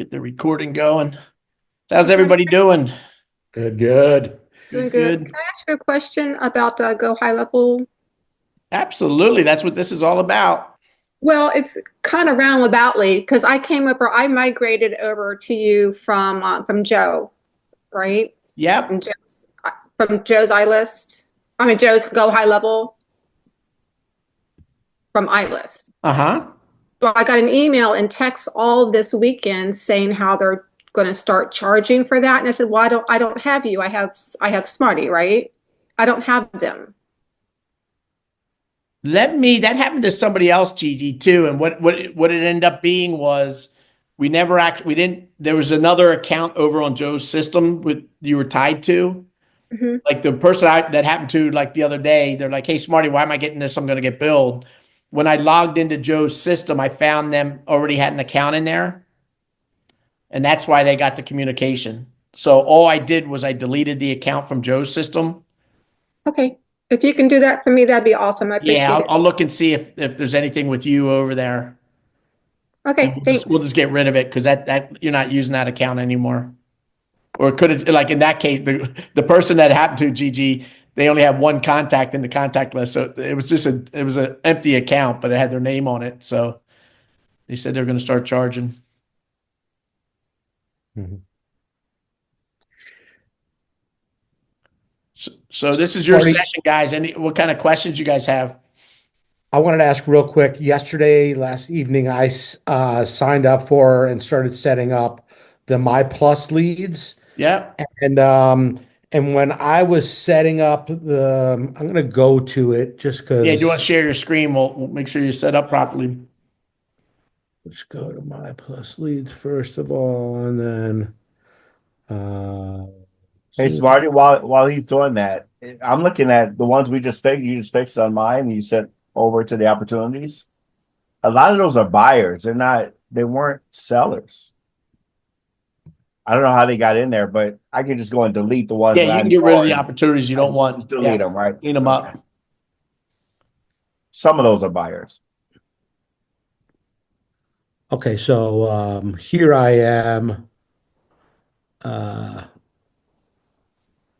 Get the recording going. How's everybody doing? Good, good. Doing Good, good. good. Can I ask you a question about Go High Level? Absolutely. That's what this is all about. Well, it's kind of roundaboutly because I migrated over to you from Joe, right? Yep. From Joe's iList. I mean Joe's Go High Level from iList. Uh-huh. So I got an email and text all this weekend saying how they're going to start charging for that, and I said, "Well, I don't have you. I have Smarty, right? I don't have them." That happened to somebody else, Gigi, too. And what it ended up being was we didn't, there was another account over on Joe's system with you were tied to. Hmm. Like the person that happened to like the other day, they're like, "Hey, Smarty, why am I getting this? I'm going to get billed." When I logged into Joe's system, I found them already had an account in there. And that's why they got the communication. So all I did was I deleted the account from Joe's system. Okay. If you can do that for me, that'd be awesome. I Yeah, appreciate it. I'll look and see if there's anything with you over there. And Okay, we'll thanks. just get rid of it because that you're not using that account anymore. Or could it, like in that case, the person that happened to, Gigi, they only have one contact in the contact list. So it was just it was an empty account, but it had their name on it. So they said they're going to start charging. Mhm. So this is your Marty, session, guys. What kind of questions you guys have? I wanted to ask real quick. Last evening, I signed up for and started setting up the My Plus leads. Yeah. And um, and when I was setting up I'm gonna go to it just Yeah, do you want because. to share your screen? We'll make sure you're set up properly. Let's go to My Plus leads first of all, and then uh, Hey, Smarty, while he's doing that, I'm looking at the ones we just fixed. You just fixed on mine, and you sent over to the opportunities. A lot of those are buyers. They weren't sellers. I don't know how they got in there, but I can just go and delete the ones Yeah, that you I can get rid of know the and opportunities you I don't want. just delete Yeah, them, right? clean them Okay. up. Some of those are buyers. okay, so here I am. Uh,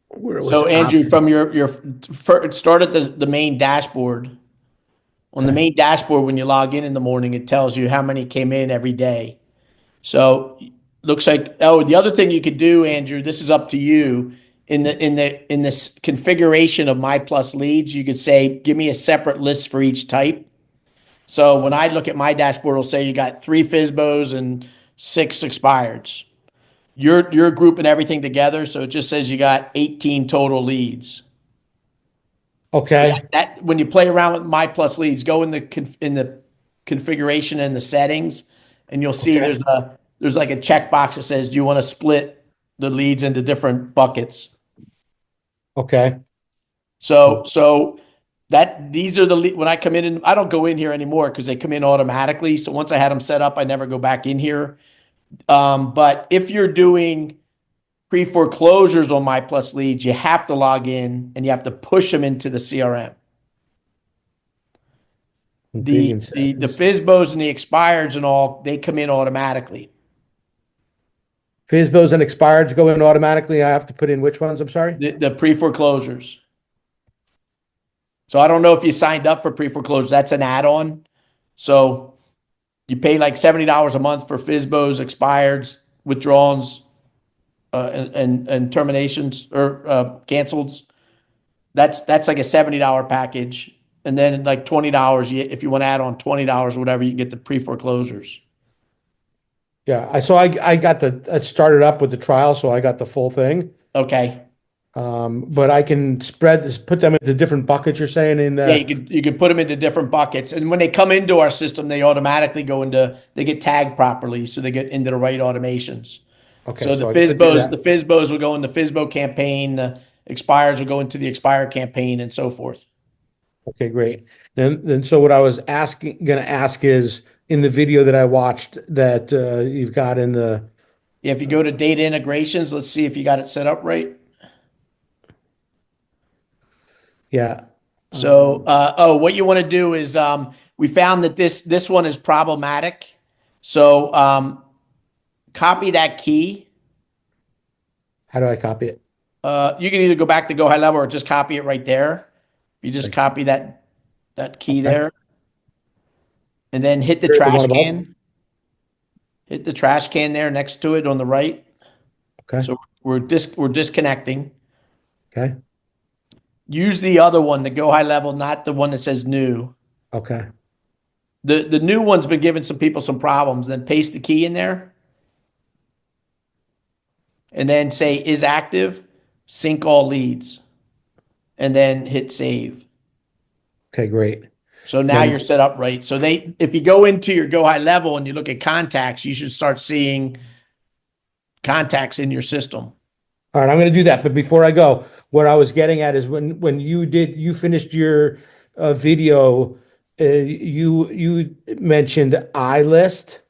where was So Andrew, option? from start at the main dashboard. On the Okay. main dashboard, when you log in the morning, it tells you how many came in every day. So looks like, oh, the other thing you could do, Andrew, this is up to you. In this configuration of My Plus leads, you could say, give me a separate list for each type. So when I look at my dashboard, it'll say you got 3 FISBOs and 6 expireds. You're grouping everything together, so it just says you got 18 total leads. So Okay. that when you play around with My Plus leads, go in the configuration and the settings, and you'll see Okay. there's like a checkbox that says, do you want to split the leads into different buckets? Okay. So that these are when I come in, and I don't go in here anymore because they come in automatically. So once I had them set up, I never go back in here. But if you're doing pre-foreclosures on My Plus leads, you have to log in and you have to push them into the CRM. Big and The FISBOs and the expireds and all, they come in automatically. FISBOs and expireds go in automatically. I have to put in which ones? I'm sorry. The pre-foreclosures. So I don't know if you signed up for pre-foreclosures. That's an add-on. So you pay like $70 a month for FISBOs, expireds, withdrawals, and terminations or cancels. That's like a $70 package. And then like $20, if you want to add on $20 or whatever, you can get the pre-foreclosures. Yeah. I started up with the trial, so I got the full thing. Okay. But I can put them into different buckets. You're saying in Yeah, you could put them into different buckets. And when they come into our system, they automatically they get tagged properly, so they get into the right automations. okay, So so I could do that. The FISBOs will go in the FISBO campaign, the expires will go into the expire campaign, and so forth. Okay, great. Then so what I was gonna ask is in the video that I watched that you've got in the If you go to data integrations, let's see if you got it set up right. yeah. So, what you want to do is, we found that this one is problematic. So, copy that key. How do I copy it? You can either go back to go high level or just copy it right there. You just Okay. copy that key Okay. there, and then hit the Here's the trash one above. can. Hit the trash can there next to it on the right. Okay. So we're disconnecting. Okay. Use the other one to go high level, not the one that says new. Okay. The new one's been giving some people some problems. Then paste the key in there, and then say is active, sync all leads, and then hit save. Okay, great. So now Then, you're set up right. So if you go into your go high level and you look at contacts, you should start seeing contacts in your system. all right, I'm going to do that. But before I go, what I was getting at is when you finished your video, you mentioned iList.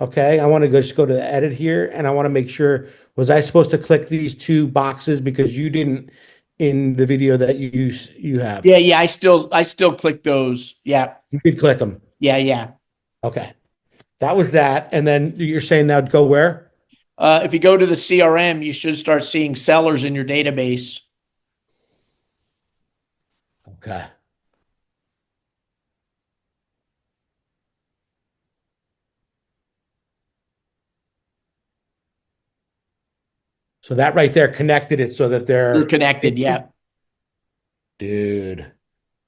Okay, I want to just go to the edit here, and I want to make sure, was I supposed to click these two boxes because you didn't in the video that you have? Yeah. I still click those. Yeah. You did click them. Yeah. Okay, that was that. And then you're saying now go where? If you go to the CRM, you should start seeing sellers in your database. Okay. So that right there connected it so that They're connected. Yeah. dude,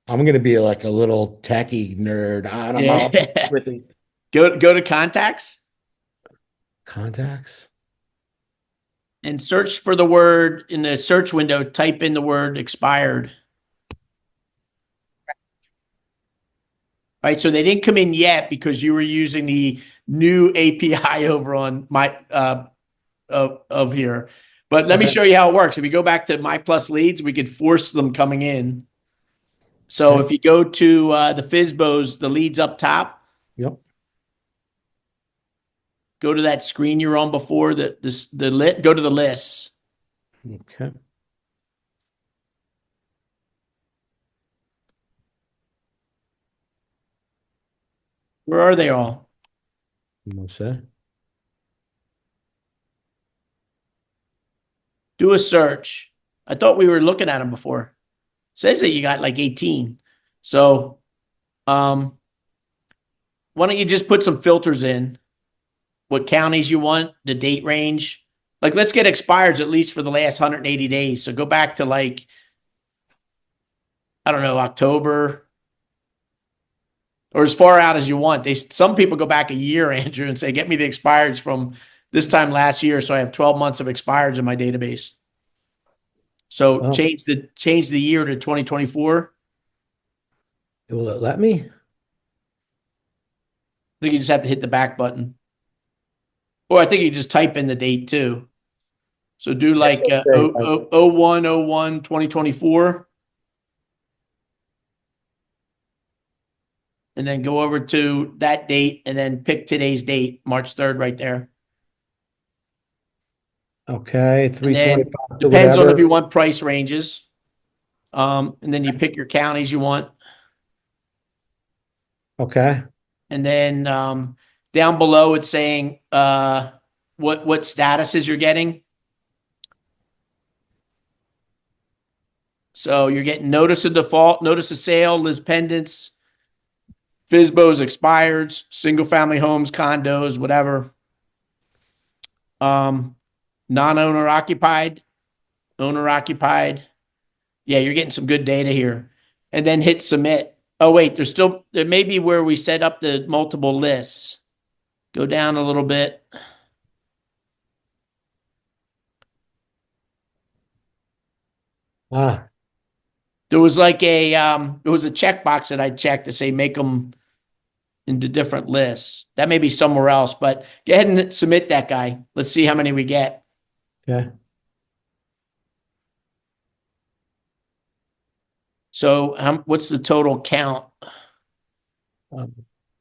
I'm gonna be like a little techie nerd. I don't know Yeah. with the Go to contacts contacts. and search for the word in the search window. Type in the word expired. Right. So they didn't come in yet because you were using the new API over on my of here. But let me Okay. show you how it works. If you go back to My Plus Leads, we could force them coming in. So Okay. if you go to the FSBOs, the leads up top, Yep. go to that screen you were on before, go to the lists. Okay. Where are they all? What's that? Do a search. I thought we were looking at them before. Says that you got like 18. So why don't you just put some filters in? What counties you want, the date range. Like, let's get expireds at least for the last 180 days. So go back to like, I don't know, October or as far out as you want. Some people go back a year, Andrew, and say, get me the expireds from this time last year. So I have 12 months of expireds in my database. So Oh. change the year to 2024. Will it let me? I think you just have to hit the back button. Or I think you just type in the date too. So do like 01/01/2024. And then go over to that date and then pick today's date, March 3rd, right there. Okay, And 325 to depends on if whatever. you want price ranges. And then you pick your counties you want. Okay. And then down below it's saying what statuses you're getting. So you're getting notice of default, notice of sale, list pendants, FSBOs, expireds, single family homes, condos, whatever. Non-owner occupied, owner occupied. Yeah, you're getting some good data here. And then hit submit. Oh, wait, there may be where we set up the multiple lists. Go down a little bit. Ah, There was like there was a checkbox that I checked to say make them into different lists. That may be somewhere else, but go ahead and submit that guy. Let's see how many we get. okay. So what's the total count?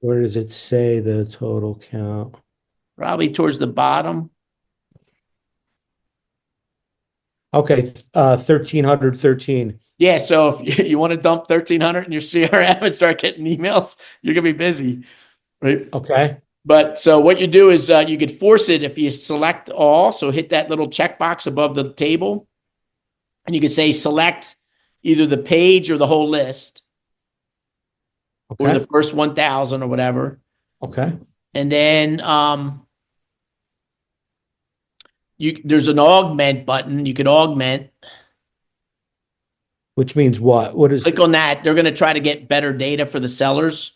Where does it say the total count? Probably towards the bottom. Okay, 1,313. Yeah, so if you want to dump 1,300 in your CRM and start getting emails, you're gonna be busy, right? Okay. But so what you do is you could force it if you select all. So hit that little checkbox above the table, and you could say select either the page or the whole list, or Okay. the first 1,000 or whatever. Okay. And then there's an augment button. You can augment. Which means what? What is? Click on that. They're going to try to get better data for the sellers.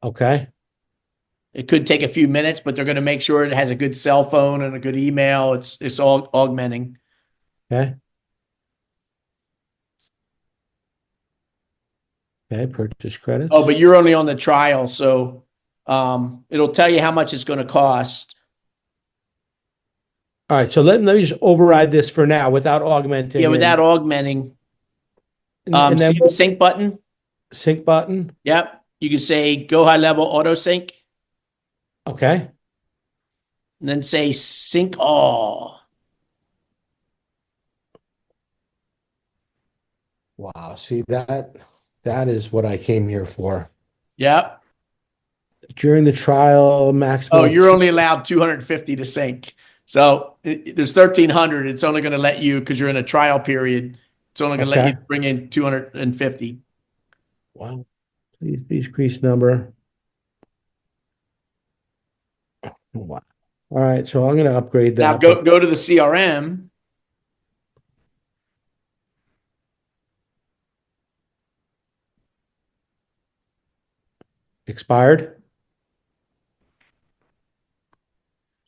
Okay. It could take a few minutes, but they're going to make sure it has a good cell phone and a good email. It's all augmenting. Okay. Okay. Purchase credits. Oh, but you're only on the trial, so it'll tell you how much it's going to cost. All right. So let me just override this for now without augmenting. Yeah, without augmenting. And then See the sync button? sync button. Yep. You can say go high level auto sync, Okay. and then say sync all. Wow. See that is what I came here for. Yep. During the trial, maximum. Oh, you're only allowed 250 to sync. So there's 1,300. It's only going to let you, because you're in a trial period, it's only going to let you bring in 250. Wow. Please decrease number. Wow. All right. So I'm going to upgrade Now that. go to the CRM. Expired.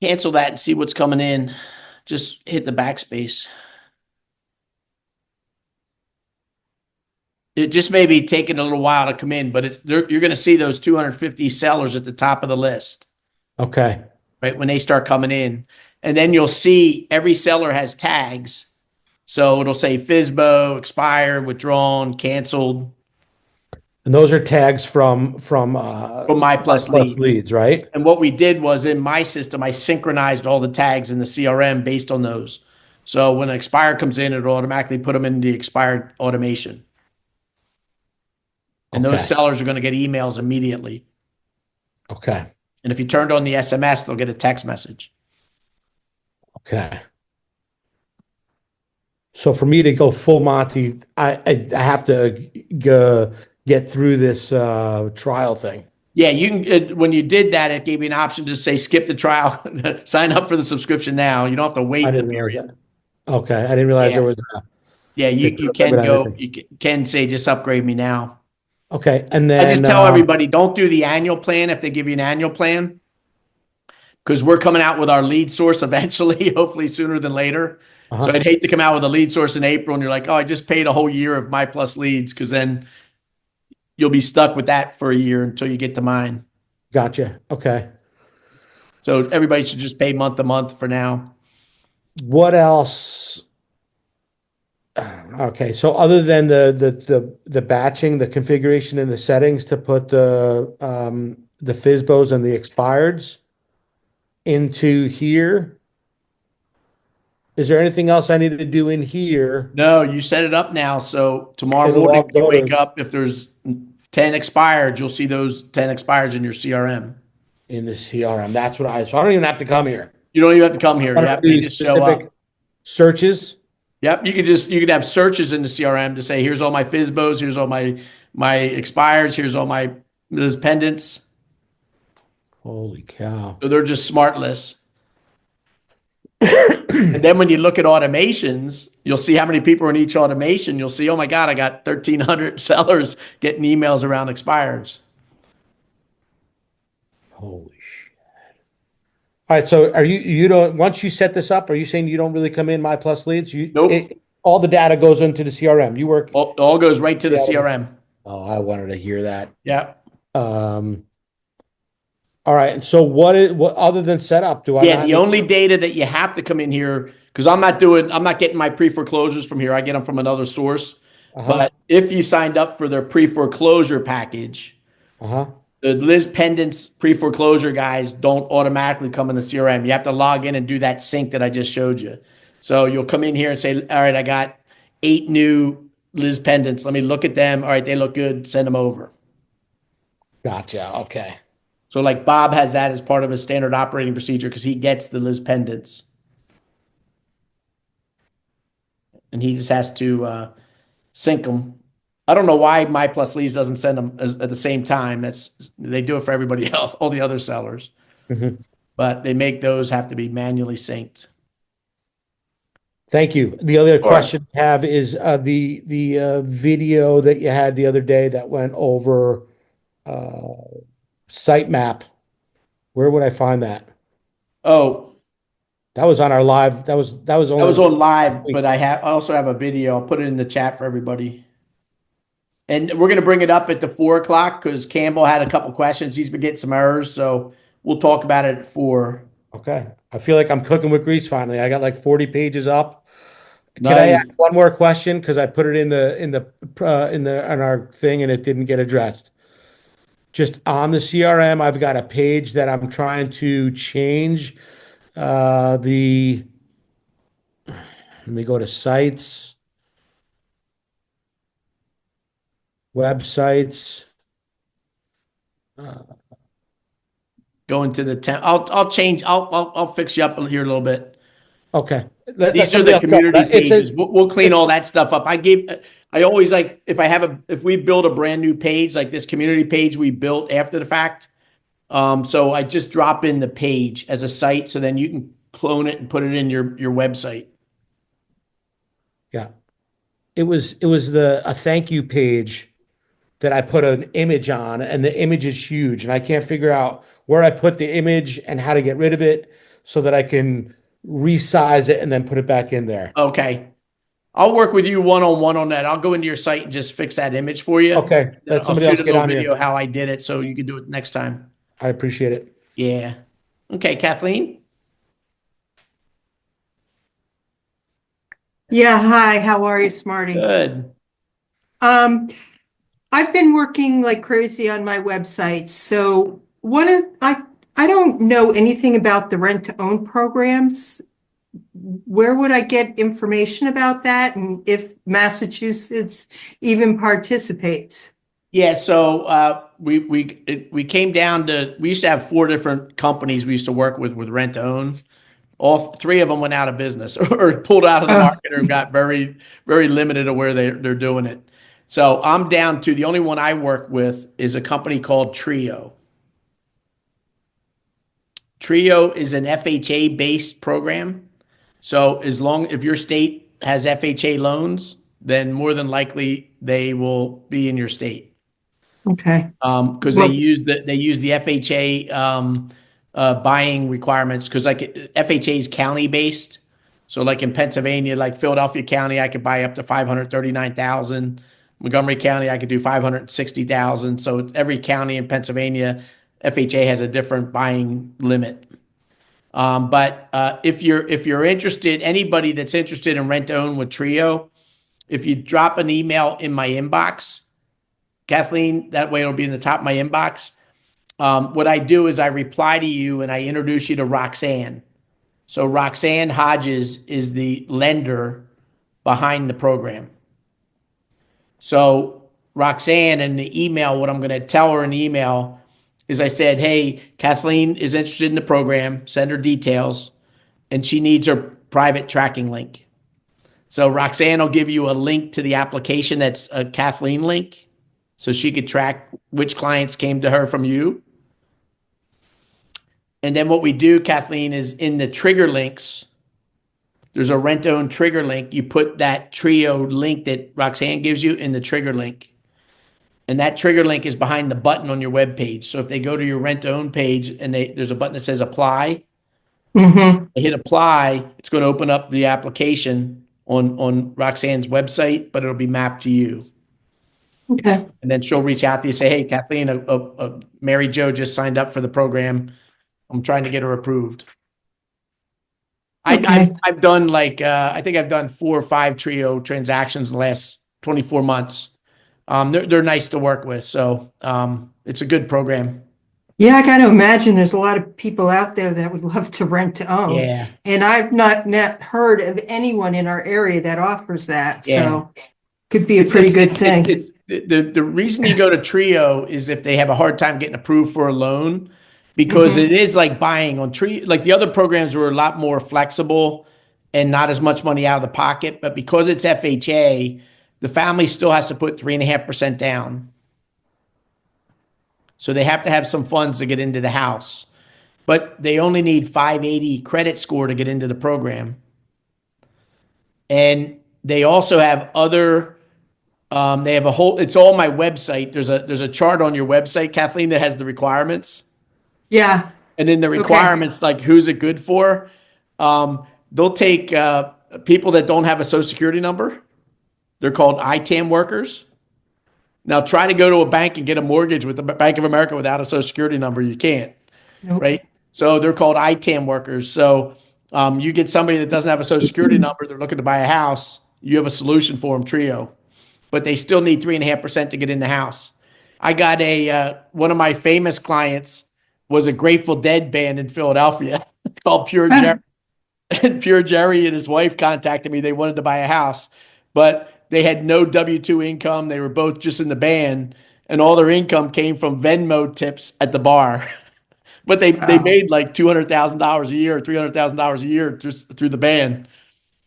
Cancel that and see what's coming in. Just hit the backspace. It just may be taking a little while to come in, but you're going to see those 250 sellers at the top of the list, Okay. right? When they start coming in. And then you'll see every seller has tags. So it'll say FSBO, expired, withdrawn, canceled. And those are tags from My Plus Lead. leads, right? And what we did was, in my system, I synchronized all the tags in the CRM based on those. So when an expired comes in, it'll automatically put them in the expired automation. And those sellers are going to get emails immediately. Okay. And if you turned on the SMS, they'll get a text message. Okay. So for me to go full Monty, I have to get through this trial thing. Yeah, you can. When you did that, it gave you an option to say skip the trial, sign up for the subscription now. You don't have to wait I the didn't realize period. that. Okay, I didn't realize there was. Yeah, you can go. You can say just upgrade me now. Okay, and then I just tell everybody, don't do the annual plan if they give you an annual plan, because we're coming out with our lead source eventually, hopefully sooner than later. So I'd hate to come out with a lead source in April and you're like, oh, I just paid a whole year of My Plus leads, because then you'll be stuck with that for a year until you get to mine. Gotcha. Okay. So everybody should just pay month to month for now. What else? Okay, so other than the batching, the configuration, and the settings to put the FSBOs and the expireds into here, is there anything else I need to do in here? No, you set it up now. So tomorrow It'll morning, all when you go wake to- up, if there's 10 expireds, you'll see those 10 expireds in your CRM. In the CRM, that's what so I don't even have to come here. You don't even have to come here. You just show up. Searches. Yep, you could have searches in the CRM to say, here's all my FSBOs, here's all my expireds, here's all my Liz pendants. Holy cow. So they're just smart lists. And then when you look at automations, you'll see how many people are in each automation. You'll see, oh my God, I got 1,300 sellers getting emails around expireds. Holy shit. All right, so you don't, once you set this up, are you saying you don't really come in My Plus leads? Nope. All the data goes into the CRM. You work. All goes right to the CRM. Oh, I wanted to hear that. Yeah. All right. And so what other than setup do I? Yeah, the only data that you have to come in here, because I'm not getting my pre-foreclosures from here. I get them from another source. But if you signed up for their pre-foreclosure package, the Liz Pendants pre-foreclosure guys don't automatically come in the CRM. You have to log in and do that sync that I just showed you. So you'll come in here and say, all right, I got 8 new Liz Pendants. Let me look at them. All right, they look good. Send them over. Gotcha. Okay. So like Bob has that as part of his standard operating procedure because he gets the Liz pendants. And he just has to sync them. I don't know why My Plus Leads doesn't send them at the same time. They do it for everybody else, all the other sellers, Mhm. but they make those have to be manually synced. Thank you. The other Sure. question I have is the video that you had the other day that went over sitemap. Where would I find that? Oh, That was on our live. That was that was only on live, but I also have a video. I'll put it in the chat for everybody. And we're going to bring it up at the 4 o'clock because Campbell had a couple questions. He's been getting some errors, so we'll talk about it at 4. Okay. I feel like I'm cooking with grease finally. I got like 40 pages up. Can I Nice. ask one more question? Because I put it in our thing and it didn't get addressed. Just on the CRM, I've got a page that I'm trying to change. Let me go to sites, websites. Go into the temp. I'll change. I'll fix you up here a little bit. Okay. Let These are somebody the else go. community It's pages. a, We'll clean all that stuff up. I always like if we build a brand new page like this community page we built after the fact. So I just drop in the page as a site, so then you can clone it and put it in your website. yeah. It was a thank you page that I put an image on, and the image is huge, and I can't figure out where I put the image and how to get rid of it so that I can resize it and then put it back in there. Okay. I'll work with you one-on-one on that. I'll go into your site and just fix that image for you. Okay. Then Let I'll somebody shoot else a get little on video here. how I did it so you can do it next time. I appreciate it. Yeah. Okay, Kathleen. Yeah, hi, how are you, Smarty? Good. Um, I've been working like crazy on my website. So I don't know anything about the rent to own programs. Where would I get information about that and if Massachusetts even participates? Yeah, so we came down to we used to have 4 different companies we used to work with rent to own. All 3 of them went out of business or pulled out of the market or got very limited to where they're doing it. So I'm down to the only one I work with is a company called Trio. Trio is an FHA based program. So if your state has FHA loans, then more than likely they will be in your state. Okay. Because Well- they use the FHA buying requirements because like FHA is county based. So like in Pennsylvania, like Philadelphia County, I could buy up to 539,000. Montgomery County, I could do 560,000. So every county in Pennsylvania, FHA has a different buying limit. But if you're interested, anybody that's interested in rent to own with Trio, if you drop an email in my inbox, Kathleen, that way it'll be in the top of my inbox. What I do is I reply to you and I introduce you to Roxanne. So Roxanne Hodges is the lender behind the program. So Roxanne in the email, what I'm going to tell her in the email is I said, hey, Kathleen is interested in the program, send her details, and she needs her private tracking link. So Roxanne will give you a link to the application that's a Kathleen link, so she could track which clients came to her from you. And then what we do, Kathleen, is in the trigger links, there's a rent own trigger link. You put that Trio link that Roxanne gives you in the trigger link. And that trigger link is behind the button on your web page. So if they go to your rent own page and there's a button that says apply, they hit apply, it's going to open up the application on Roxanne's website, but it'll be mapped to you. Okay. And then she'll reach out to you and say, hey, Kathleen, Mary Jo just signed up for the program. I'm trying to get her approved. Okay. I've done I think I've done 4 or 5 Trio transactions in the last 24 months. They're nice to work with. So it's a good program. Yeah, I got to imagine there's a lot of people out there that would love to rent to own. Yeah. And I've not heard of anyone in our area that offers that. Yeah. So could be a pretty good thing. The reason you go to Trio is if they have a hard time getting approved for a loan, because it is like buying on Trio. Like the other programs were a lot more flexible and not as much money out of the pocket. But because it's FHA, the family still has to put 3.5% down. So they have to have some funds to get into the house. But they only need 580 credit score to get into the program. And they also have other they have a whole, it's all my website. There's a chart on your website, Kathleen, that has the requirements. Yeah. And in the requirements, like who's it good for? They'll take people that don't have a social security number. They're called ITAM workers. Now try to go to a bank and get a mortgage with the Bank of America without a social security number. You can't, Nope. right? So they're called ITAM workers. So you get somebody that doesn't have a social security number, they're looking to buy a house. You have a solution for them, Trio. But they still need 3.5% to get in the house. I got one of my famous clients was a Grateful Dead band in Philadelphia called Pure Jerry. And Pure Jerry and his wife contacted me. They wanted to buy a house, but they had no W-2 income. They were both just in the band, and all their income came from Venmo tips at the bar. But they made like $200,000 a year, $300,000 a year through the band.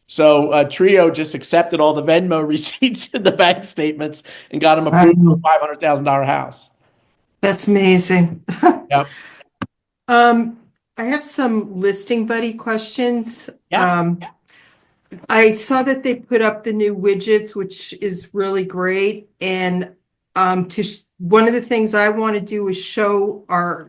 So Trio just accepted all the Venmo receipts in the bank statements and got them approved for a $500,000 house. That's amazing. Yep. I have some listing buddy questions. Yeah. I saw that they put up the new widgets, which is really great. And one of the things I want to do is show our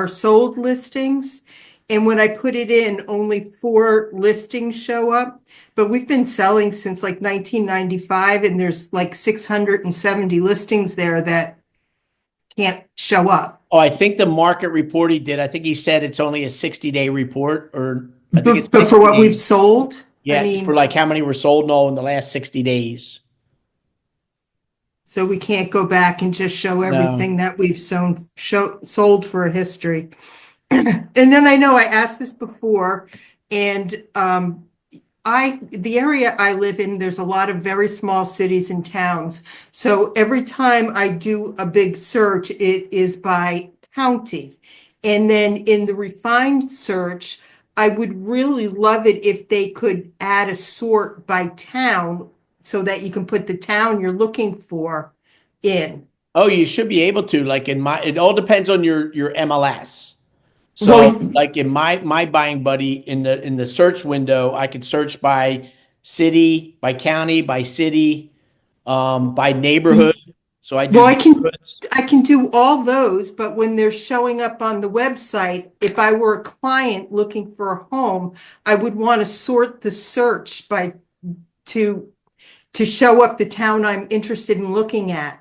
sold listings. And when I put it in, only 4 listings show up. But we've been selling since like 1995, and there's like 670 listings there that can't show up. Oh, I think the market report he did, I think he said it's only a 60-day report, or I think it's But for what 60 we've days. sold, Yeah, I mean, for like how many were sold and all in the last 60 days. so we can't go back and just show everything that we've sold for a history. And then I know I asked this before, and the area I live in, there's a lot of very small cities and towns. So every time I do a big search, it is by county. And then in the refined search, I would really love it if they could add a sort by town so that you can put the town you're looking for in. Oh, you should be able to. Like it all depends on your MLS. So Well, like in my buying buddy in the search window, I could search by city, by county, by city, by neighborhood. So I do Well, neighborhoods. I can do all those, but when they're showing up on the website, if I were a client looking for a home, I would want to sort the search to show up the town I'm interested in looking at.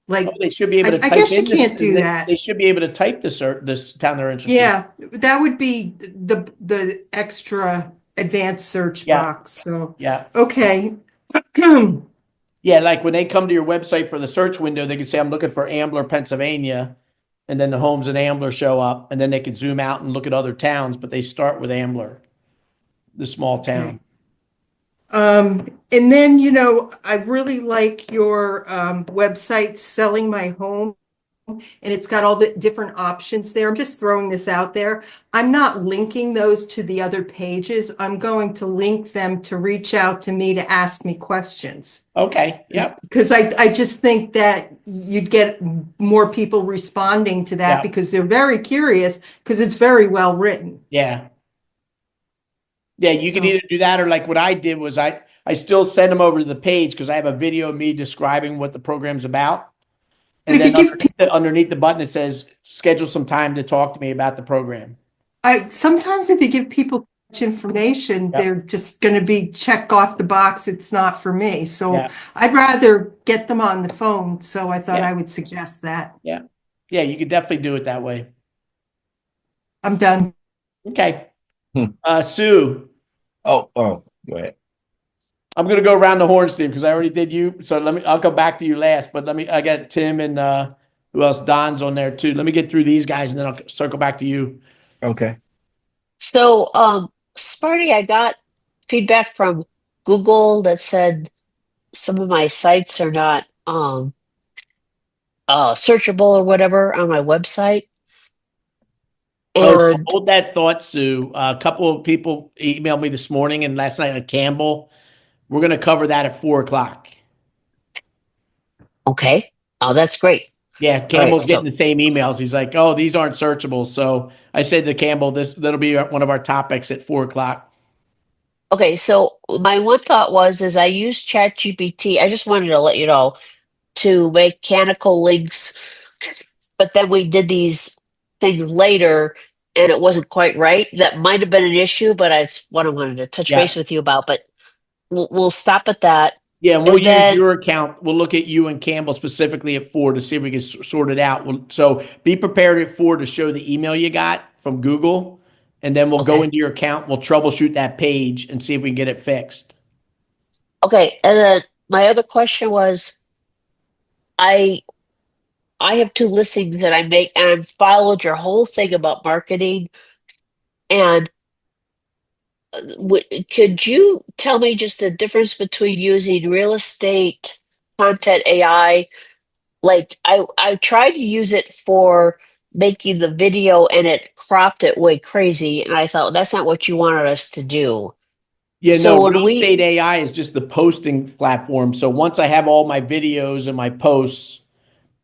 Like, Oh, they should be able to I type guess you in this, can't do they- that. They should be able to type this town they're interested in. Yeah, that would be the extra advanced search Yeah. box. So, Yeah. okay. Yeah, like when they come to your website for the search window, they can say, I'm looking for Ambler, Pennsylvania, and then the homes in Ambler show up, and then they can zoom out and look at other towns, but they start with Ambler, the small town. And then, I really like your website, Selling My Home, and it's got all the different options there. I'm just throwing this out there. I'm not linking those to the other pages. I'm going to link them to reach out to me to ask me questions. Okay, yep. Because I just think that you'd get more people responding to that Yeah. because they're very curious because it's very well written. Yeah. Yeah, you can So- either do that or like what I did was I still send them over to the page because I have a video of me describing what the program's about. And But if then you give underneath the button, it says, schedule some time to talk to me about the program. Sometimes if you give people much information, Yeah. they're just going to be check off the box. It's not for me. So Yeah. I'd rather get them on the phone. So I thought Yeah. I would suggest that. Yeah, you could definitely do it that way. I'm done. Okay. Hmm. Sue, Oh, go ahead. I'm going to go around the horn, Steve, because I already did you. So I'll come back to you last, but I got Tim and who else? Don's on there too. Let me get through these guys and then I'll circle back to you. Okay. So, Smarty, I got feedback from Google that said some of my sites are not searchable or whatever on my website. Oh, so And hold that thought, Sue. A couple of people emailed me this morning and last night at Campbell. We're going to cover that at 4 o'clock. okay, oh, that's great. Yeah, All right, Campbell's getting so the same emails. He's like, "Oh, these aren't searchable." So I said to Campbell, that'll be one of our topics at 4 o'clock. okay, so my one thought is I use ChatGPT. I just wanted to let you know to make mechanical links, but then we did these things later and it wasn't quite right. That might have been an issue, but it's what I wanted to touch Yeah, base with you about. But we'll stop at that. yeah, and we'll And use then, your account. We'll look at you and Campbell specifically at 4 to see if we can sort it out. So be prepared at 4 to show the email you got from Google, and then we'll go okay. into your account. We'll troubleshoot that page and see if we can get it fixed. Okay, and then my other question was I I have two listings that I make, and I followed your whole thing about marketing. And could you tell me just the difference between using real estate content AI? Like I tried to use it for making the video, and it cropped it way crazy, and I thought that's not what you wanted us to do. Yeah, no, So when Real we Estate AI is just the posting platform. So once I have all my videos and my posts,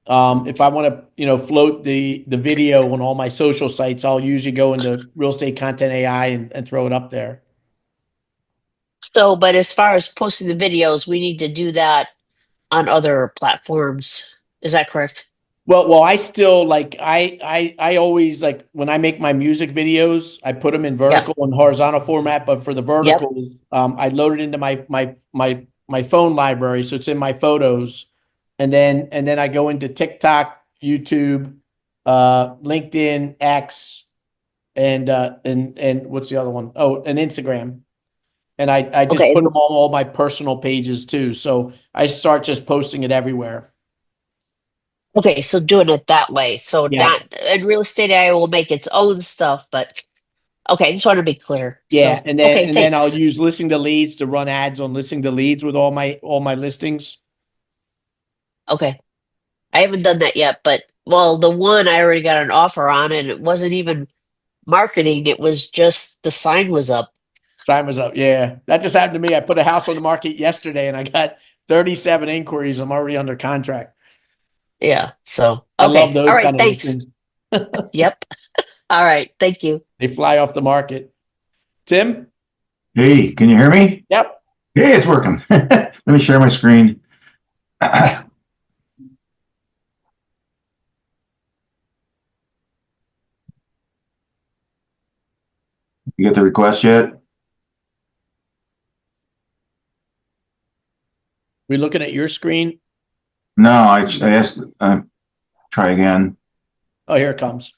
if I want to, float the video on all my social sites, I'll usually go into Real Estate Content AI and throw it up there. so but as far as posting the videos, we need to do that on other platforms. Is that correct? Well, I still like I always like when I make my music videos, I put them in Yeah. vertical and horizontal format, but for the Yep. verticals, I load it into my phone library, so it's in my photos, and then I go into TikTok, YouTube, LinkedIn, X, and what's the other one? Oh, and Instagram. And I just Okay. put them on all my personal pages too. So I start just posting it everywhere. Okay, so doing it that way. So Yeah. not and real estate AI will make its own stuff, but okay, I just want to be clear. Yeah, So and then okay, and then I'll thanks. use Listening to Leads to run ads on Listening to Leads with all my listings. Okay. I haven't done that yet, but well, the one I already got an offer on, and it wasn't even marketing, it was just the sign was up. Time was up. Yeah, that just happened to me. I put a house on the market yesterday, and I got 37 inquiries. I'm already under contract. Yeah. So I love okay. All those right, kind of thanks. listings. Yep. All right, thank you. They fly off the market. Tim? Hey, can you hear me? Yep. Hey, it's working. Let me share my screen. You get the request yet? We looking at your screen? No, I asked, try again. Oh, here it comes.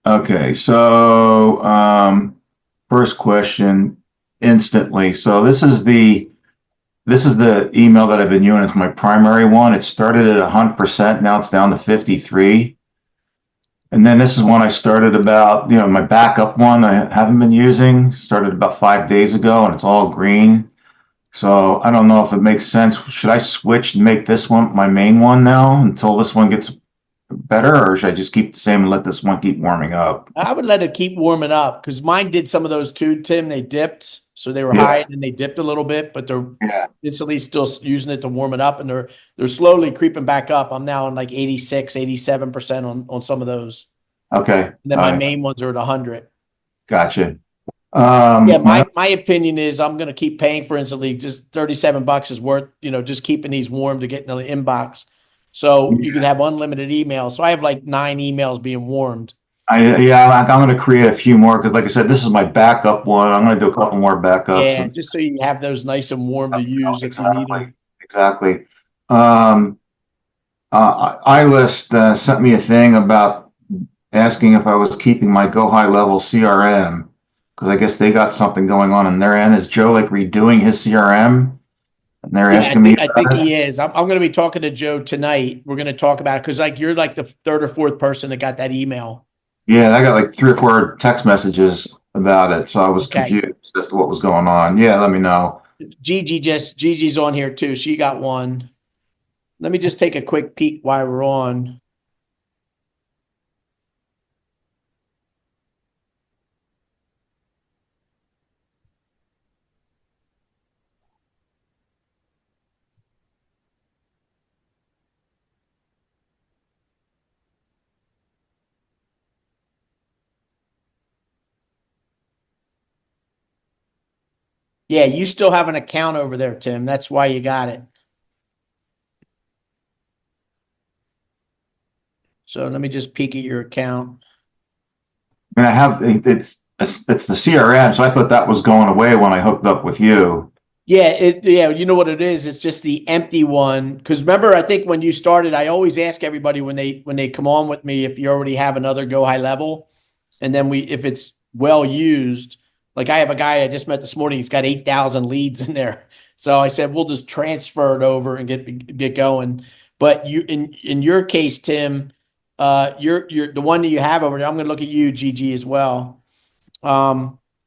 Okay, so first question instantly. So this is the email that I've been using. It's my primary one. It started at 100%. Now it's down to 53. And then this is one I started about, my backup one I haven't been using. Started about 5 days ago, and it's all green. So I don't know if it makes sense. Should I switch and make this one my main one now until this one gets better, or should I just keep the same and let this one keep warming up? I would let it keep warming up because mine did some of those too, Tim. They dipped, so they were Yeah. high and then they dipped a little bit, but they're Yeah. instantly still using it to warm it up, and they're slowly creeping back up. I'm now on like 86, 87% on some of those. Okay. And then All my right. main ones are at 100. Gotcha. Yeah, My my opinion is I'm going to keep paying for Instantly. Just $37 is worth, just keeping these warm to get in the inbox. So you can have unlimited emails. So I have like 9 emails being warmed. I'm going to create a few more because, like I said, this is my backup one. I'm going to do a couple more backups. Yeah, just so you have those nice and warm to use if you need them. Exactly. iList sent me a thing about asking if I was keeping my Go High Level CRM because I guess they got something going on their end. Is Joe like redoing his CRM? And they're Yeah, asking me. I think he is. I'm going to be talking to Joe tonight. We're going to talk about it because you're like the 3rd or 4th person that got that email. Yeah, I got like 3 or 4 text messages about it, so I was confused as to what was going on. Yeah, let me know. Gigi's on here too. She got one. Let me just take a quick peek while we're on. Yeah, you still have an account over there, Tim. That's why you got it. So let me just peek at your account. I mean, it's the CRM, so I thought that was going away when I hooked up with you. Yeah, you know what it is? It's just the empty one. Because remember, I think when you started, I always ask everybody when they come on with me if you already have another Go High Level, and then if it's well used. Like I have a guy I just met this morning. He's got 8,000 leads in there. So I said we'll just transfer it over and get going. But you in your case, Tim, you're the one that you have over there. I'm going to look at you, GG, as well.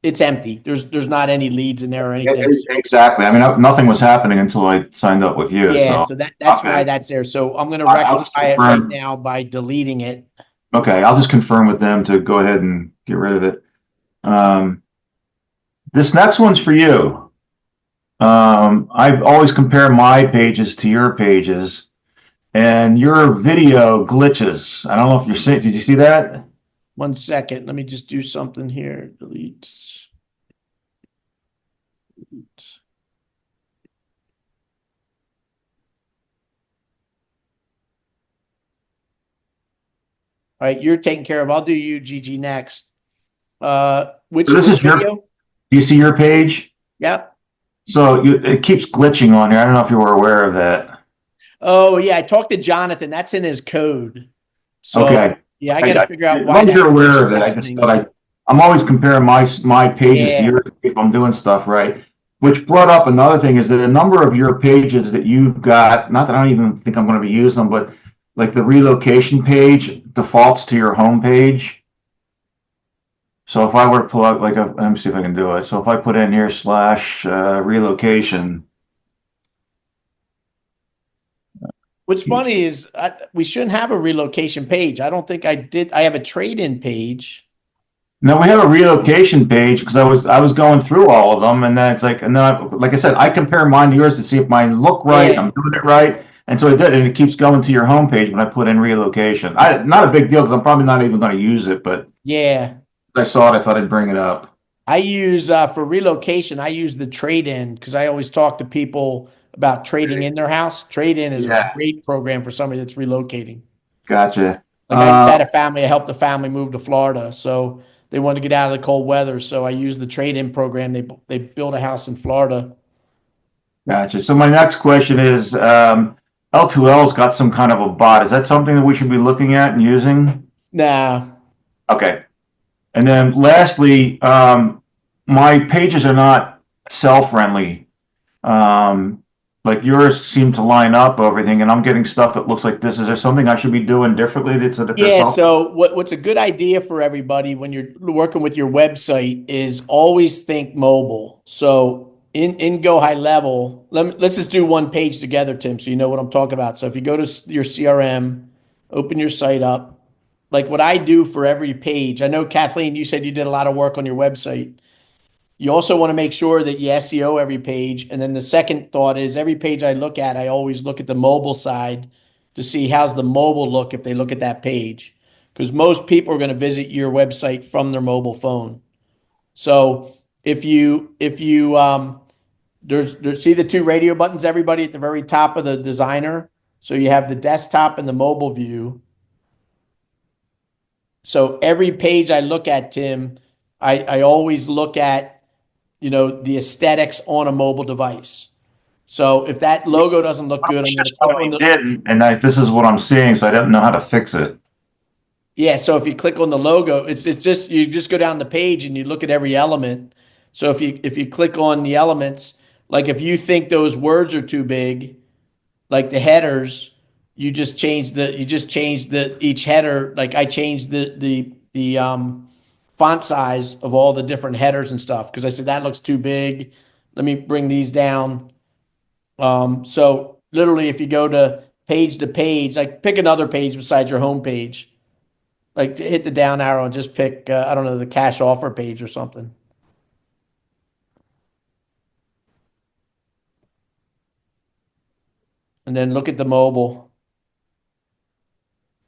It's empty. There's not any leads in there or anything. Exactly. I mean, nothing was happening until I signed up with you. Yeah, So that's okay. why that's there. So I'm going to I'll just rectify it right confirm. now by deleting it. Okay, I'll just confirm with them to go ahead and get rid of it. This next one's for you. I always compare my pages to your pages, and your video glitches. I don't know if you're seeing. Did you see that? 1 second. Let me just do something here. Delete. All right, you're taken care of. I'll do you, GG, next. Which So this is your. video? Do you see your page? Yep. So it keeps glitching on here. I don't know if you were aware of that. Oh yeah, I talked to Jonathan. That's in his code. So Okay. yeah, I got to figure out As why long as that you're aware glitch of is it, I just happening. thought I'm always comparing my pages to Yeah. yours to see if I'm doing stuff right. Which brought up another thing is that a number of your pages that you've got, not that I don't even think I'm going to be using them, but like the relocation page defaults to your home page. So if I were to pull out let me see if I can do it. So if I put in here / relocation. What's funny is we shouldn't have a relocation page. I don't think I did. I have a trade-in page. No, we have a relocation page because I was going through all of them, and then it's like, and then like I said, I compare mine to yours to see if mine look right, Yeah. I'm doing it right, and so I did, and it keeps going to your homepage when I put in relocation. Not a big deal because I'm probably not even going to use it, but Yeah. I saw it, I thought I'd bring it up. I use for relocation, I use the trade-in because I always talk to people about trading in their house. Trade-in is a great program for somebody that's relocating. Gotcha. Like I just had a family, I helped the family move to Florida. So they wanted to get out of the cold weather. So I used the trade-in program. They built a house in Florida. Gotcha. So my next question is, L2L's got some kind of a bot. Is that something that we should be looking at and using? Nah. Okay. And then lastly, my pages are not cell-friendly. Like yours seem to line up everything, and I'm getting stuff that looks like this. Is there something I should be doing differently Yeah, so what's a good idea for everybody when you're working with your website is always think mobile. So in Go High Level, let's just do one page together, Tim, so you know what I'm talking about. So if you go to your CRM, open your site up, like what I do for every page. I know, Kathleen, you said you did a lot of work on your website. You also want to make sure that you SEO every page. And then the second thought is every page I look at, I always look at the mobile side to see how's the mobile look if they look at that page. Because most people are going to visit your website from their mobile phone. So if you there's see the two radio buttons, everybody, at the very top of the designer. So you have the desktop and the mobile view. So every page I look at, Tim, I always look at the aesthetics on a mobile device. So if that logo doesn't look good, I'm going to click on the. Didn't, and this is what I'm seeing, so I don't know how to fix it. Yeah, so if you click on the logo, it's just you just go down the page and you look at every element. So if you click on the elements, like if you think those words are too big, like the headers, you just change each header. Like I changed the font size of all the different headers and stuff because I said that looks too big. Let me bring these down. So literally, if you go to page to page, like pick another page besides your home page. Like hit the down arrow and just pick, I don't know, the cash offer page or something. And then look at the mobile.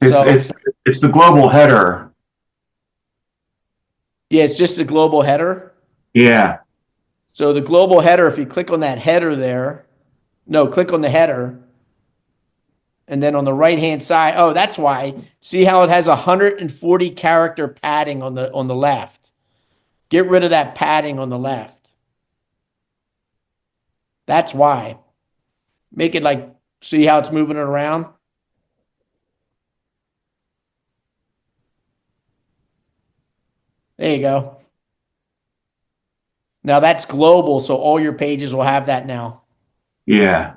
It's So it's the global header. yeah, it's just the global header. Yeah. So the global header, if you click on that header there, no, click on the header. And then on the right-hand side, oh, that's why. See how it has 140 character padding on the left. Get rid of that padding on the left. That's why. Make it like, see how it's moving it around? There you go. Now that's global, so all your pages will have that now. Yeah.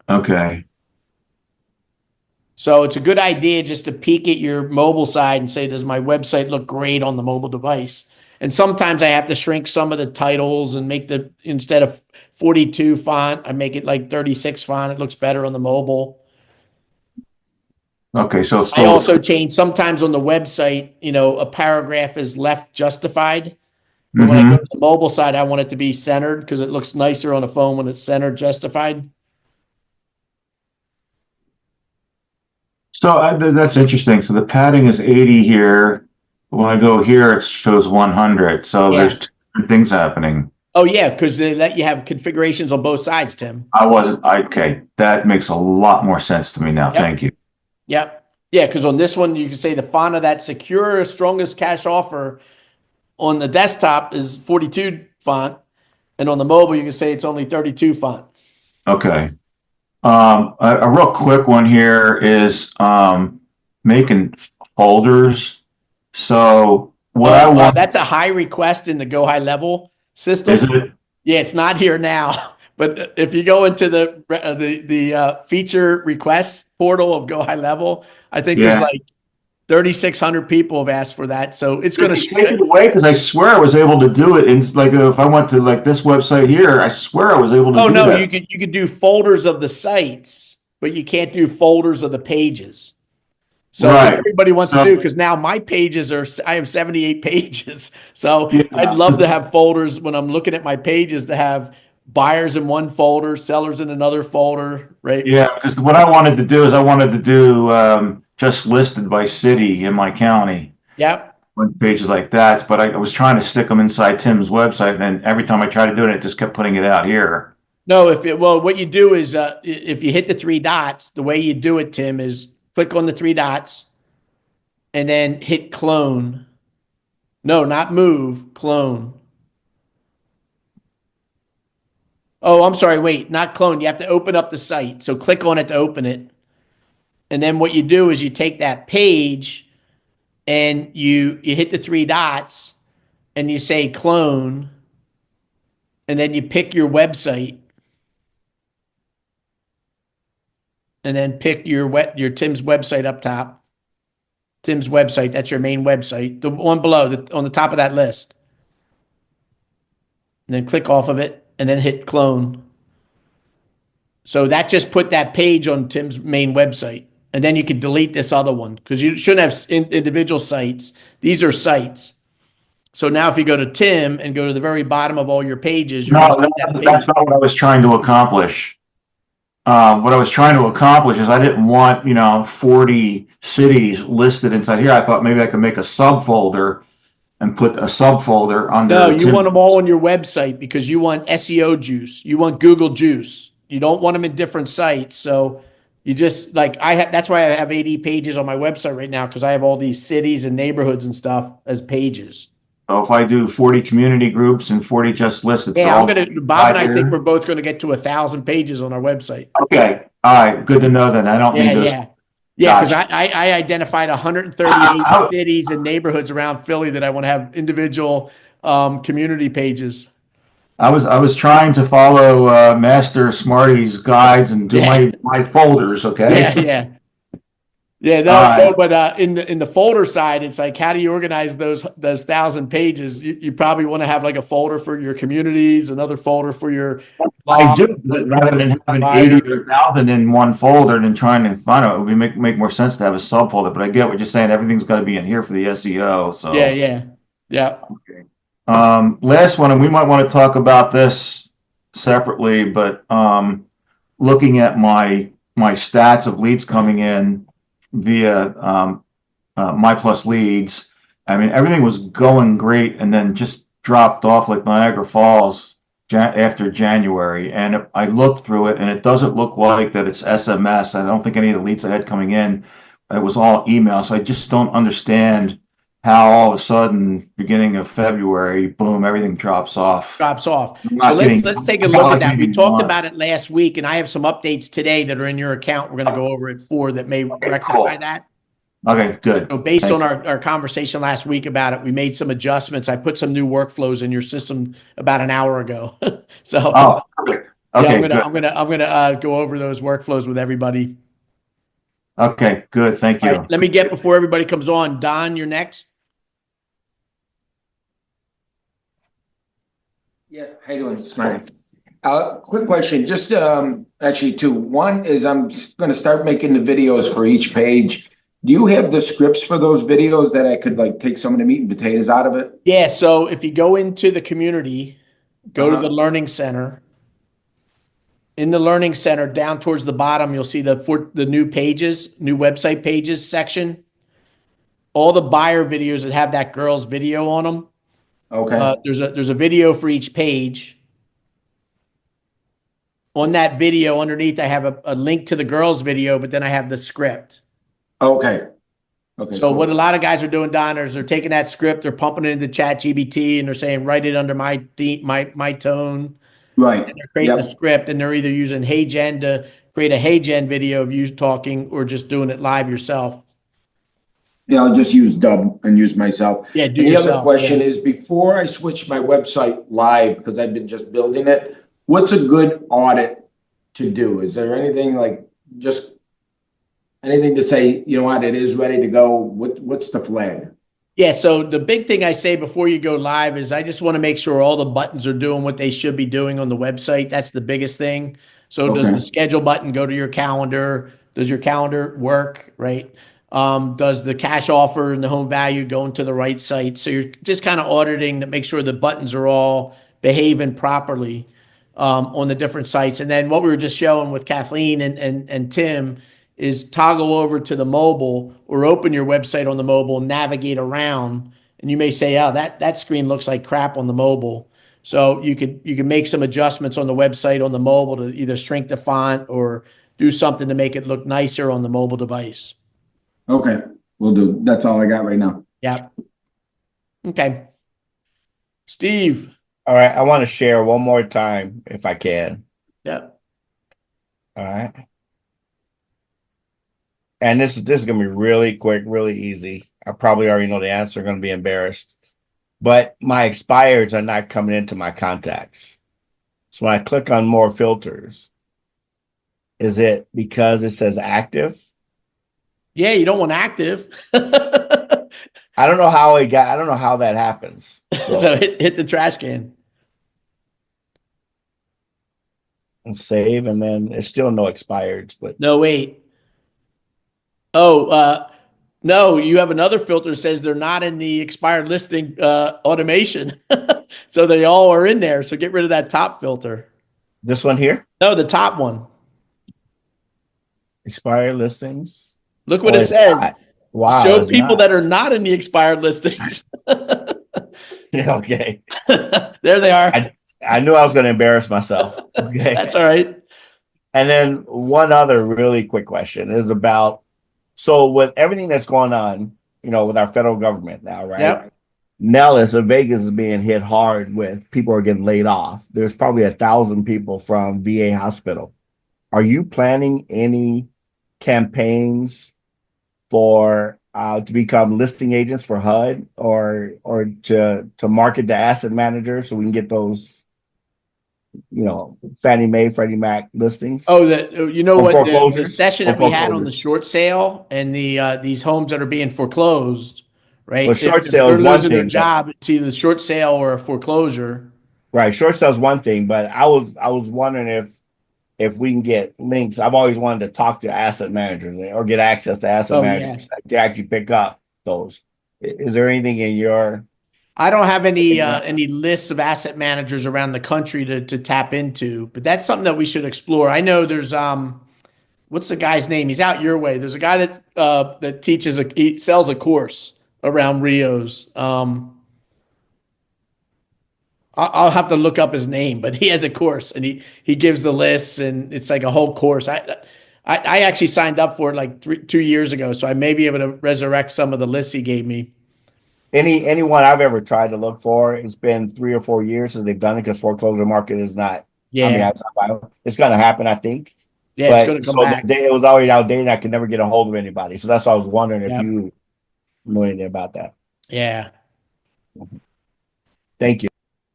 Okay. So it's a good idea just to peek at your mobile side and say, does my website look great on the mobile device? And sometimes I have to shrink some of the titles and make instead of 42 font, I make it like 36 font. It looks better on the mobile. Okay. So I also change sometimes on the website, a paragraph is left justified. But when I go to the mobile side, I want it to be centered because it looks nicer on the phone when it's centered justified. So that's interesting. So the padding is 80 here. When I go here, it shows 100. So Yeah. there's two different things happening. Oh yeah, because they let you have configurations on both sides, Tim. Okay. That makes a lot more sense to me now. Yep. Thank you. Yep. Yeah, because on this one, you can say the font of that secure, strongest cash offer on the desktop is 42 font. And on the mobile, you can say it's only 32 font. Okay. A real quick one here is making folders. So what I want, that's a high request in the Go High Level system. is it? Yeah, it's not here now. But if you go into the feature requests portal of Go High Level, I think there's like 3,600 people have asked for that. So it's going to take it away because I swear I was able to do it. And like if I went to like this website here, I swear I was able to. Oh do no, that. you could do folders of the sites, but you can't do folders of the pages. So Right. everybody wants to do, because now my pages I have 78 pages. So I'd love to have folders when I'm looking at my pages to have buyers in one folder, sellers in another folder, right? Yeah, because what I wanted to do is I wanted to do just listed by city in my county. Yep. Pages like that, but I was trying to stick them inside Tim's website, and every time I tried to do it, it just kept putting it out here. No, what you do is if you hit the three dots, the way you do it, Tim, is click on the three dots and then hit clone. No, not move, clone. Oh, I'm sorry. Wait, not clone. You have to open up the site. So click on it to open it. And then what you do is you take that page and you hit the three dots and you say clone. And then you pick your website. And then pick your Tim's website up top. Tim's website, that's your main website. The one below, on the top of that list. And then click off of it and then hit clone. So that just put that page on Tim's main website. And then you can delete this other one because you shouldn't have individual sites. These are sites. So now if you go to Tim and go to the very bottom of all your pages, you're going to see that page. That's not what I was trying to accomplish. What I was trying to accomplish is I didn't want, 40 cities listed inside here. I thought maybe I could make a subfolder and put a subfolder under. No, you want them all on your website because you want SEO juice. You want Google juice. You don't want them in different sites. So you just that's why I have 80 pages on my website right now, because I have all these cities and neighborhoods and stuff as pages. So if I do 40 community groups and 40 just listed. Yeah, Bob and I think we're both going to get to 1,000 pages on our website. Okay. All right. Good to know then. I don't need those. Yeah, because I identified 138 cities and neighborhoods around Philly that I want to have individual community pages. I was trying to follow Master Smarty's guides and do my folders. Okay. Yeah. Yeah, All no, right. no, but in the folder side, it's like, how do you organize those 1,000 pages? You probably want to have like a folder for your communities, another folder for your I blog, do, but rather than having 80 buyer. or 1,000 in one folder and trying to find it, it would make more sense to have a subfolder. But I get what you're saying. Everything's got to be in here for the SEO. Yeah, So, yeah, yeah. last one, and we might want to talk about this separately, but looking at my stats of leads coming in via My Plus Leads, I mean, everything was going great and then just dropped off like Niagara Falls after January. And I looked through it and it doesn't look like that it's SMS. I don't think any of the leads I had coming in, it was all email. So I just don't understand how all of a sudden, beginning of February, boom, everything drops off. Drops off. I'm So not let's getting, let's take a I got look at like that. We maybe talked one. about it last week, and I have some updates today that are in your account. We're going to go over it for that may Okay, rectify cool. that. Okay, good. So based Thank on you. our conversation last week about it, we made some adjustments. I put some new workflows in your system about an hour ago. So Oh, perfect. yeah, Okay, good. I'm gonna go over those workflows with everybody. Okay, good. Thank All right, you. let me get before everybody comes on. Don, you're next. Yeah, how you doing, Smarty? Quick question, just actually two. One is I'm going to start making the videos for each page. Do you have the scripts for those videos that I could like take some of the meat and potatoes out of it? Yeah, so if you go into the community, go to the Uh-huh. Learning Center. In the Learning Center, down towards the bottom, you'll see the new pages, new website pages section. All the buyer videos that have that girl's video on them. Okay, There's a video for each page. On that video underneath, I have a link to the girls' video, but then I have the script. okay, okay, So what a cool. lot of guys are doing, Don, is they're taking that script, they're pumping it into ChatGPT, and they're saying, write it under my tone. Right, And they're creating a yep. script, and they're either using HeyGen to create a HeyGen video of you talking, or just doing it live yourself. Yeah, I'll just use dub and use myself. Yeah, do And the other yourself. question Yeah. is, before I switch my website live, because I've been just building it, what's a good audit to do? Is there anything like just anything to say, you know what, it is ready to go? What's the flag? Yeah, so the big thing I say before you go live is I just want to make sure all the buttons are doing what they should be doing on the website. That's the biggest thing. So does the Okay. schedule button go to your calendar? Does your calendar work, right? Does the cash offer and the home value go into the right site? So you're just kind of auditing to make sure the buttons are all behaving properly on the different sites. And then what we were just showing with Kathleen and Tim is toggle over to the mobile or open your website on the mobile and navigate around. And you may say, oh, that screen looks like crap on the mobile. So you can make some adjustments on the website on the mobile to either shrink the font or do something to make it look nicer on the mobile device. Okay, we'll do. That's all I got right now. Yeah. Okay. Steve. All right, I want to share one more time if I can. Yeah. All right. And this is gonna be really quick, really easy. I probably already know the answer, gonna be embarrassed. But my expireds are not coming into my contacts. So when I click on more filters, is it because it says active? Yeah, you don't want active. I don't know how I don't know how that happens. So hit the trash can. And save, and then it's still no expireds, but No, wait. Oh, no, you have another filter that says they're not in the expired listing automation. So they all are in there. So get rid of that top filter. this one here, No, the top one. expired listings. Look what Oh, it it's says. not. Wow, Show it's people not. that are not in the expired listings. Okay. There they are. I knew I was going to embarrass myself. Okay. That's all right. And then one other really quick question is about, so with everything that's going on, with our federal government now, right? Yep. Nellis of Vegas is being hit hard with people are getting laid off. There's probably 1,000 people from VA hospital. Are you planning any campaigns for to become listing agents for HUD or to market to asset managers so we can get those Fannie Mae, Freddie Mac listings. Oh, you know Or what, the foreclosures? session Or that we had on the foreclosures. short sale and these homes that are being foreclosed, Well, right? short If sale is they're one losing their thing, but job, it's either a short sale or a foreclosure. right, short sale is one thing, but I was wondering if we can get links. I've always wanted to talk to asset managers or get access to asset Oh, yeah. managers to actually pick up those. Is there anything in your I don't have any lists of asset managers around the country to tap into, but that's something that we should explore. I know there's what's the guy's name? He's out your way. There's a guy that he sells a course around Rios. I'll have to look up his name, but he has a course and he gives the lists and it's like a whole course. I actually signed up for it like 2 years ago, so I may be able to resurrect some of the lists he gave me. anyone I've ever tried to look for, it's been 3 or 4 years since they've done it because foreclosure market is not. Yeah, It's going to happen, I think. yeah, it's But going to come so back. it was already outdated. I could never get a hold of anybody. So that's why I was wondering if Yep. you know anything about that. Yeah, Thank you.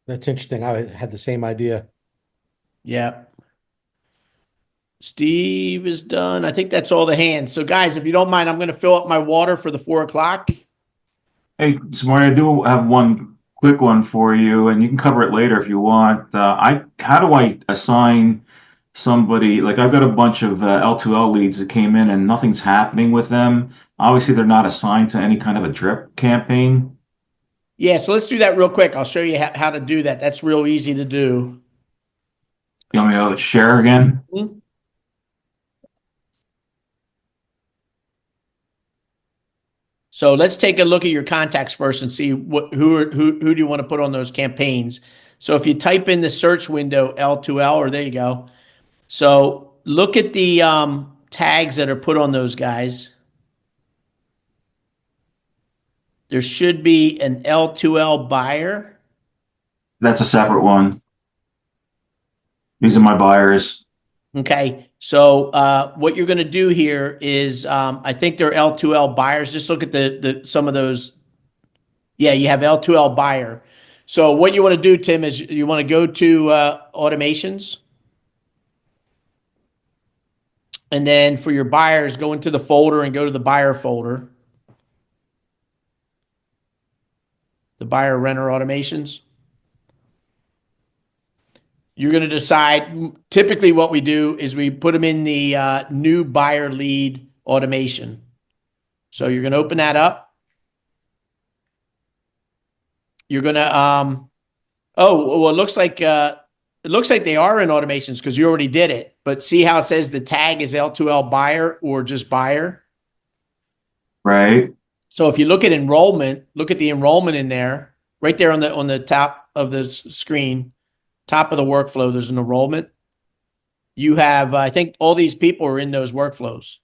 That's interesting. I had the same idea. yeah. Steve is done. I think that's all the hands. So, guys, if you don't mind, I'm going to fill up my water for the 4 o'clock. Hey, Samari, I do have one quick one for you, and you can cover it later if you want. How do I assign somebody? Like, I've got a bunch of L2L leads that came in, and nothing's happening with them. Obviously, they're not assigned to any kind of a drip campaign. Yeah, so let's do that real quick. I'll show you how to do that. That's real easy to do. You want me to share again? So let's take a look at your contacts first and see who do you want to put on those campaigns. So if you type in the search window L2L, or there you go. So look at the tags that are put on those guys. There should be an L2L buyer. That's a separate one. These are my buyers. Okay, so what you're going to do here is, I think they're L2L buyers. Just look at some of those. Yeah, you have L2L buyer. So what you want to do, Tim, is you want to go to automations. And then for your buyers, go into the folder and go to the buyer folder. The buyer renter automations. You're going to decide, typically what we do is we put them in the new buyer lead automation. So you're going to open that up. You're going to, oh, well, it looks like they are in automations because you already did it. But see how it says the tag is L2L buyer or just buyer? Right. So if you look at enrollment, look at the enrollment in there, right there on the top of the screen. Top of the workflow, there's an enrollment. You have, I think all these people are in those workflows.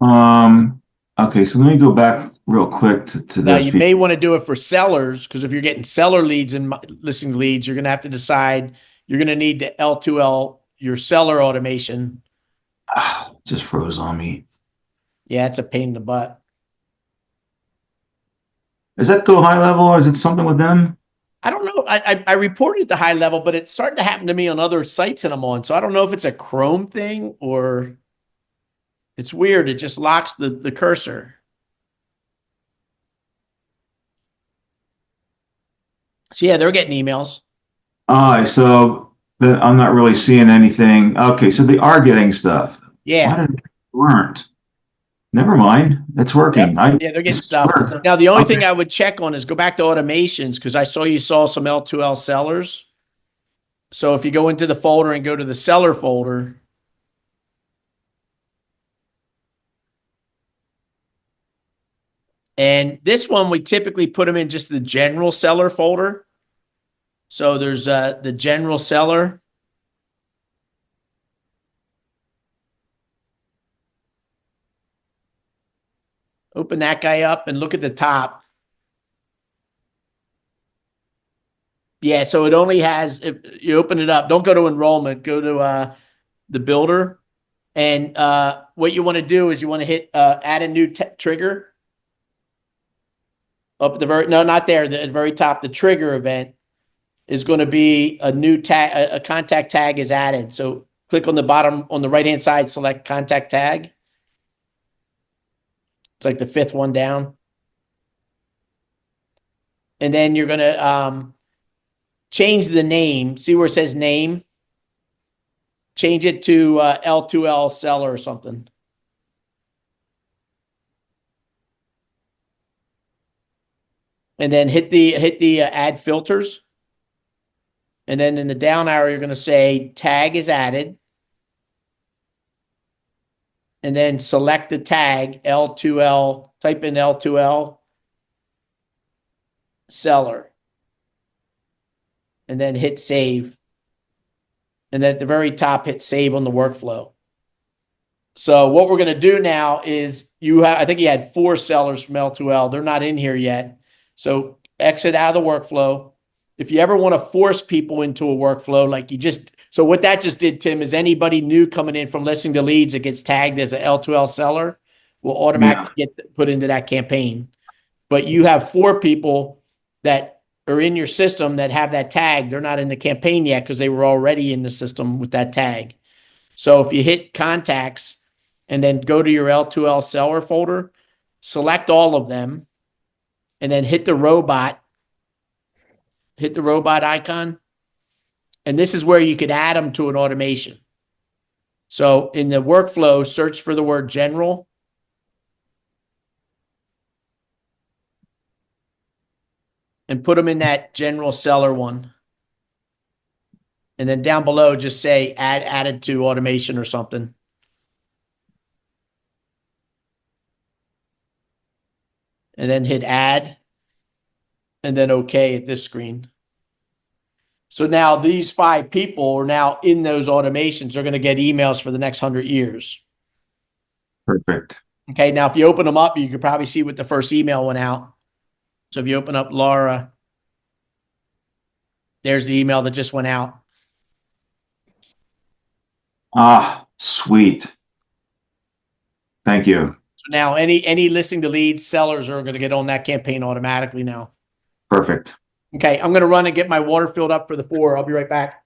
Okay, so let me go back real quick to Now, those you people. may want to do it for sellers, because if you're getting seller leads and listing leads, you're going to have to decide, you're going to need the L2L, your seller automation. Just froze on me. Yeah, it's a pain in the butt. Is that too high level or is it something with them? I don't know. I reported at the high level, but it's starting to happen to me on other sites that I'm on. So I don't know if it's a Chrome thing or it's weird. It just locks the cursor. So yeah, they're getting emails. All right, so I'm not really seeing anything. Okay, so they are getting stuff. Yeah. Why did they weren't? Never mind. It's working. Yep. Yeah, they're getting stuff. Now, the only thing I would check on is go back to automations, because I saw you saw some L2L sellers. So if you go into the folder and go to the seller folder, and this one, we typically put them in just the general seller folder. So there's the general seller. Open that guy up and look at the top. Yeah, so it only has, if you open it up, don't go to enrollment, go to the builder. And what you want to do is you want to hit add a new trigger. Up at the very, no, not there, the very top, the trigger event. is going to be a new tag, a contact tag is added. So click on the bottom, on the right-hand side, select contact tag. It's like the 5th one down. And then you're going to change the name. See where it says name? Change it to L2L seller or something. And then hit the add filters. And then in the down arrow, you're going to say tag is added. And then select the tag L2L, type in L2L seller. And then hit save. And then at the very top, hit save on the workflow. So what we're going to do now is I think you had 4 sellers from L2L. They're not in here yet. So exit out of the workflow. If you ever want to force people into a workflow, so what that just did, Tim, is anybody new coming in from listening to leads that gets tagged as an L2L seller will automatically get put into that campaign. But you have 4 people that are in your system that have that tag. They're not in the campaign yet because they were already in the system with that tag. So if you hit contacts and then go to your L2L seller folder, select all of them, and then hit the robot icon. And this is where you could add them to an automation. So in the workflow, search for the word general. And put them in that general seller one. And then down below, just say added to automation or something. And then hit add. And then OK at this screen. So now these 5 people are now in those automations. They're going to get emails for the next 100 years. Perfect. Okay, now if you open them up, you could probably see what the first email went out. So if you open up Laura, there's the email that just went out. Ah, sweet. Thank you. So now any listening to leads sellers are going to get on that campaign automatically now. Perfect. Okay, I'm going to run and get my water filled up for the 4. I'll be right back.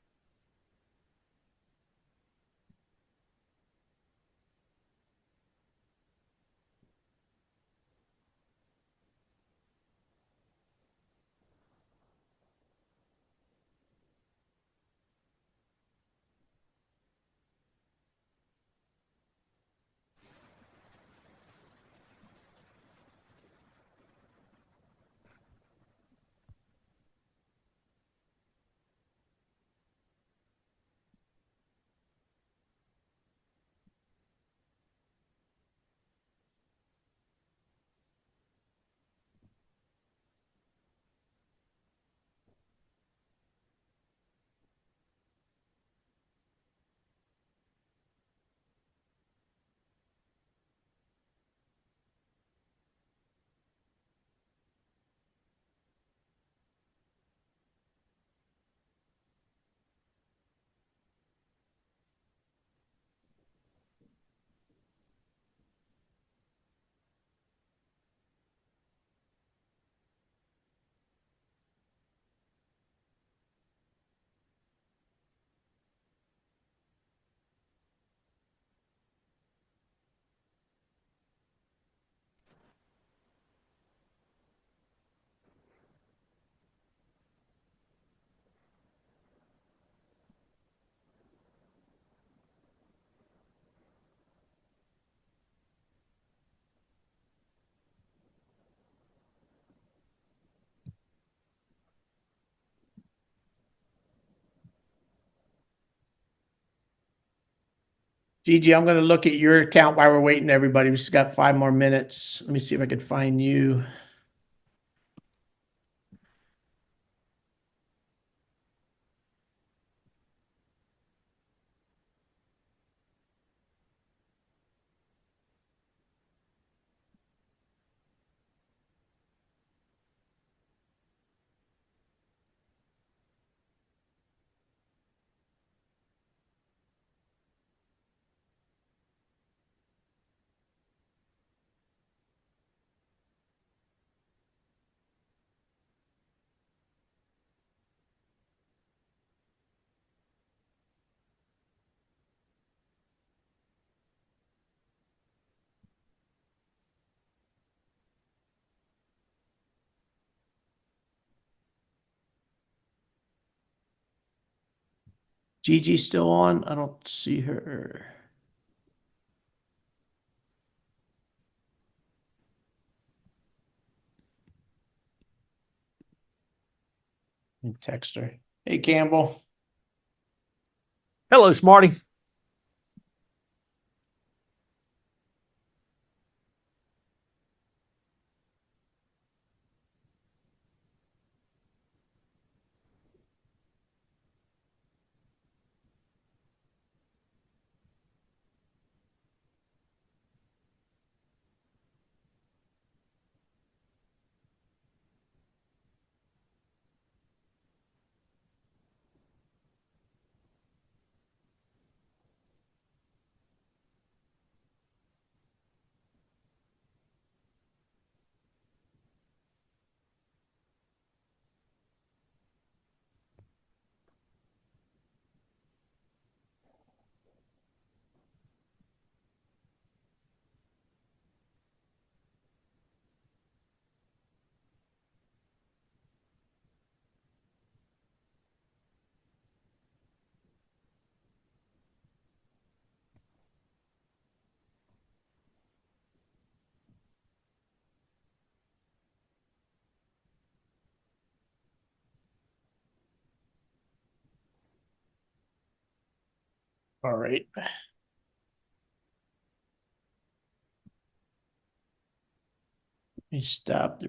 Gigi, I'm going to look at your account while we're waiting, everybody. We've just got 5 more minutes. Let me see if I can find you. Gigi still on? I don't see her. Let me text her. Hey, Campbell. Hello, Smarty. All right. Let me stop the